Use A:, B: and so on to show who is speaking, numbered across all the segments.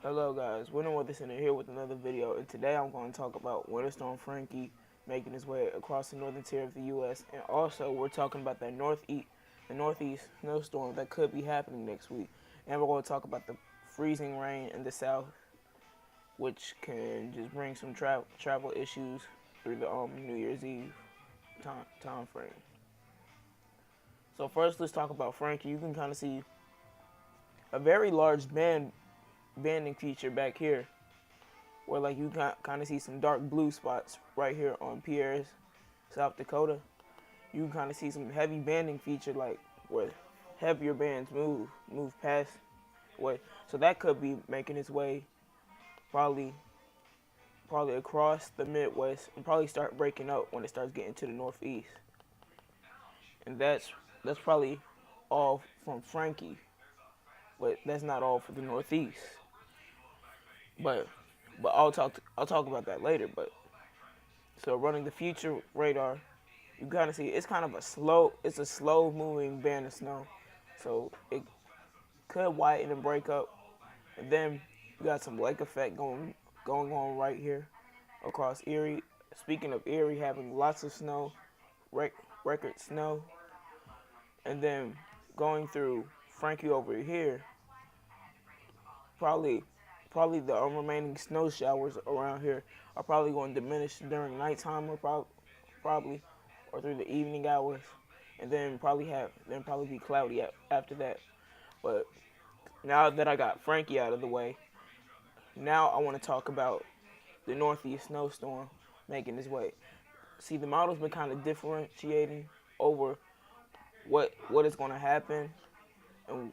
A: Hello guys, Winter Weatherson here with another video, and today I'm going to talk about Winter Storm Frankie making his way across the northern tier of the U.S. And also we're talking about the northeast snowstorm that could be happening next week. And we're going to talk about the freezing rain in the south, which can just bring some travel issues through the New Year's Eve time frame. So first, let's talk about Frankie. You can kind of see a very large banding feature back here, where like you kind of see some dark blue spots right here on Pierre's, South Dakota. You can kind of see some heavy banding feature, like where heavier bands move past what. So that could be making its way probably across the Midwest and probably start breaking up when it starts getting to the Northeast. And that's probably all from Frankie, but that's not all for the Northeast. But I'll talk about that later. But so running the future radar, you kind of see it's kind of a slow moving band of snow, so it could whiten and break up. And then you got some lake effect going on right here across Erie. Speaking of Erie having lots of snow, record snow, and then going through Frankie over here, probably the remaining snow showers around here are probably going to diminish during nighttime, or probably or through the evening hours, and then probably be cloudy after that. But now that I got Frankie out of the way, now I want to talk about the northeast snowstorm making its way. See, the model's been kind of differentiating over what is going to happen and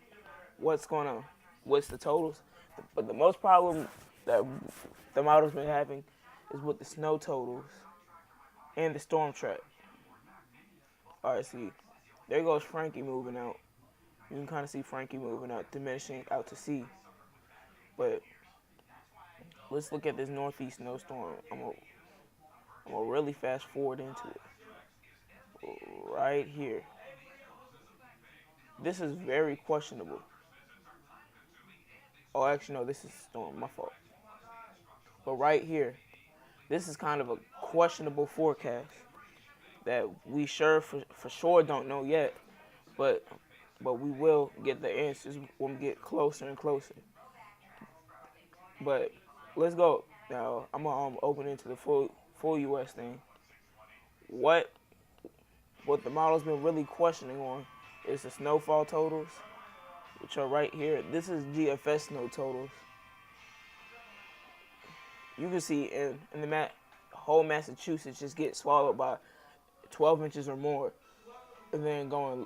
A: what's the totals. But the most problem that the model's been having is with the snow totals and the storm track. All right, see, there goes Frankie moving out. You can kind of see Frankie moving out, diminishing out to sea. But let's look at this northeast snowstorm. I'm gonna really fast forward into it. Right here. This is very questionable. Oh, actually, no, this is storm. My fault. But right here, this is kind of a questionable forecast that we for sure don't know yet, but we will get the answers when we get closer and closer. But let's go now. I'm gonna open into the full U.S. thing. What the model's been really questioning on is the snowfall totals, which are right here. This is GFS snow totals. You can see in the whole Massachusetts just get swallowed by 12 inches or more, and then the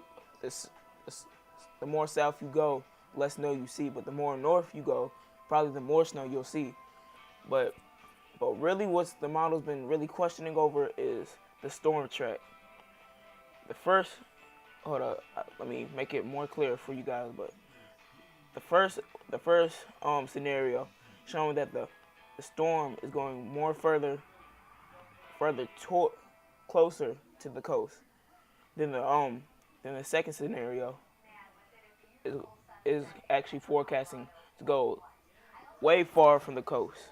A: more south you go, less snow you see. But the more north you go, probably the more snow you'll see. But really, what's the model's been really questioning over is the storm track. Hold up, let me make it more clear for you guys. But the first scenario showing that the storm is going more further closer to the coast. Then the second scenario is actually forecasting to go way far from the coast.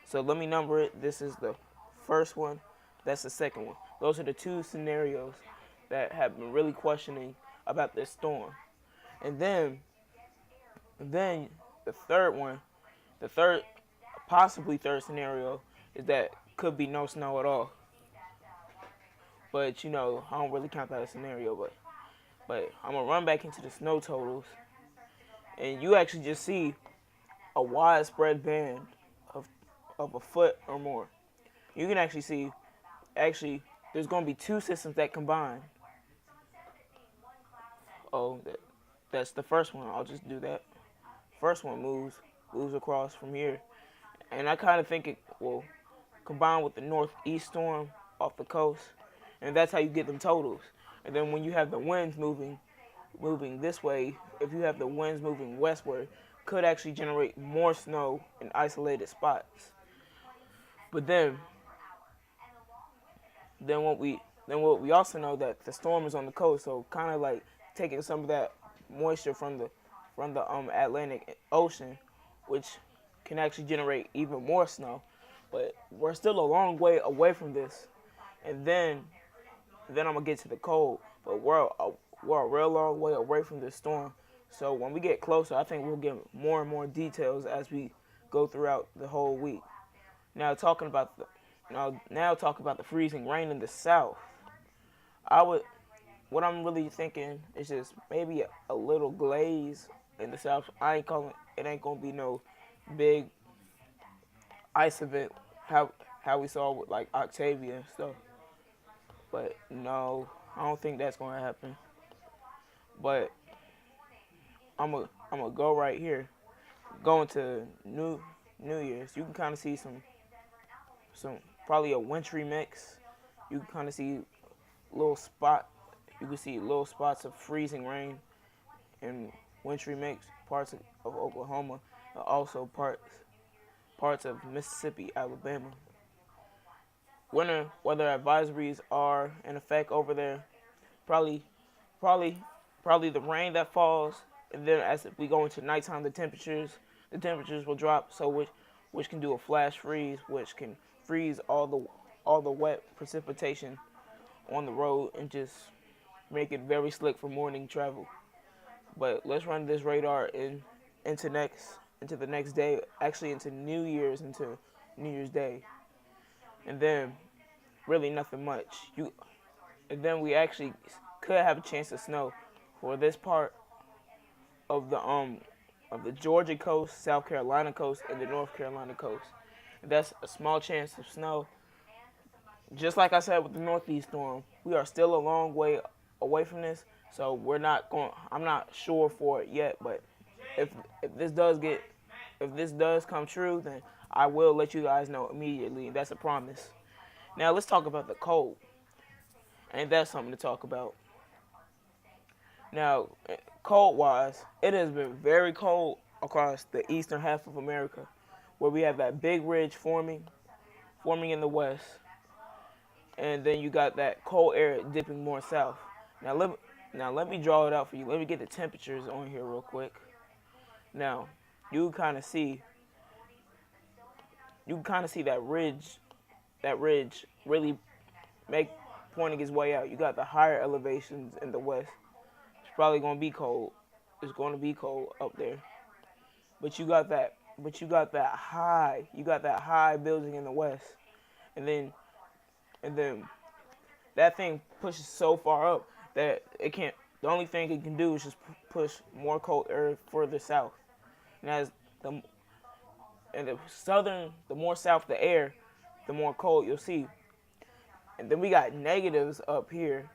A: So let me number it. This is the first one. That's the second one. Those are the two scenarios that have been really questioning about this storm. And then the third one, possibly third scenario, is that could be no snow at all. But I don't really count that as a scenario. But I'm gonna run back into the snow totals, and you actually just see a widespread band of a foot or more. You can actually see, there's gonna be two systems that combine. Oh, that's the first one. I'll just do that. First one moves across from here, and I kind of think it will combine with the northeast storm off the coast, and that's how you get them totals. And then when you have the winds moving this way, if you have the winds moving westward, could actually generate more snow in isolated spots. But then what we also know that the storm is on the coast, so kind of like taking some of that moisture from the Atlantic Ocean, which can actually generate even more snow. But we're still a long way away from this. And then I'm gonna get to the cold. But we're a real long way away from this storm. So when we get closer, I think we'll get more and more details as we go throughout the whole week. Now talking about the freezing rain in the south. I would what I'm really thinking is just maybe a little glaze in the south. It ain't gonna be no big ice event how we saw with like Octavia and stuff. But no, I don't think that's gonna happen. But I'm gonna go right here, going to New Year's. You can kind of see some probably a wintry mix. You can kind of see little spot. You can see little spots of freezing rain and wintry mix parts of Oklahoma, and also parts of Mississippi, Alabama. Winter weather advisories are in effect over there. Probably, probably, probably the rain that falls, and then as we go into nighttime, the temperatures will drop. So which can do a flash freeze, which can freeze all the wet precipitation on the road and just make it very slick for morning travel. But let's run this radar into the next day, actually into New Year's Day, and then really nothing much. And then we actually could have a chance of snow for this part of the Georgia coast, South Carolina coast, and the North Carolina coast. And that's a small chance of snow. Just like I said with the Northeast storm, we are still a long way away from this, so I'm not sure for it yet, but if this does come true, then I will let you guys know immediately. That's a promise. Now let's talk about the cold. And that's something to talk about. Now, cold-wise, it has been very cold across the eastern half of America, where we have that big ridge forming in the west, and then you got that cold air dipping more south. Let me draw it out for you. Let me get the temperatures on here real quick. Now, you can kind of see that ridge really pointing its way out. You got the higher elevations in the west. It's probably going to be cold. It's going to be cold up there. But you got that high building in the west. And then that thing pushes so far up that the only thing it can do is just push more cold air further south. And the more south the air, the more cold you'll see. And then we got negatives up here.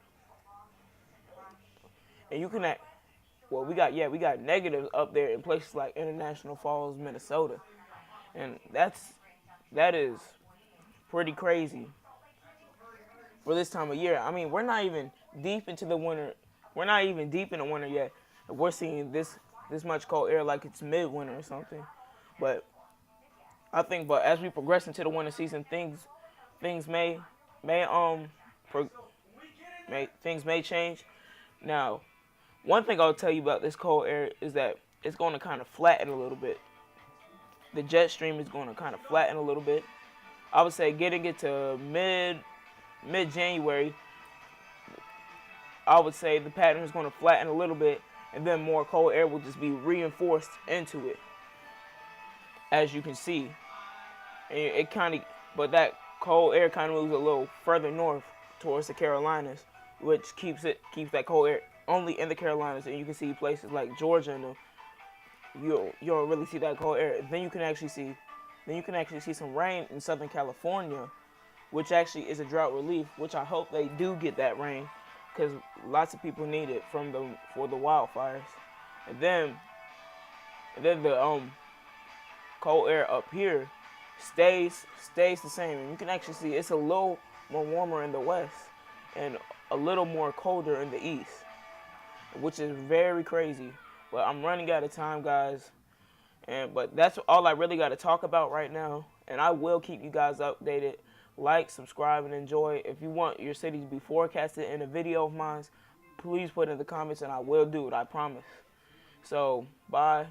A: And we got negatives up there in places like International Falls, Minnesota. And that is pretty crazy for this time of year. I mean, we're not even deep into the winter. We're not even deep in the winter yet. We're seeing this much cold air like it's midwinter or something. But as we progress into the winter season, things may change. Now, one thing I'll tell you about this cold air is that it's going to kind of flatten a little bit. The jet stream is going to kind of flatten a little bit. I would say getting it to mid-January, I would say the pattern is going to flatten a little bit, and then more cold air will just be reinforced into it, as you can see. And but that cold air kind of moves a little further north towards the Carolinas, which keeps that cold air only in the Carolinas, and you can see places like Georgia, and you don't really see that cold air. Then you can actually see some rain in Southern California, which actually is a drought relief, which I hope they do get that rain, because lots of people need it for the wildfires. And then the cold air up here stays the same, and you can actually see it's a little more warmer in the west and a little more colder in the east, which is very crazy. But I'm running out of time, guys, but that's all I really got to talk about right now, and I will keep you guys updated. Like, subscribe, and enjoy. If you want your city to be forecasted in a video of mine, please put it in the comments, and I will do it, I promise. So, bye.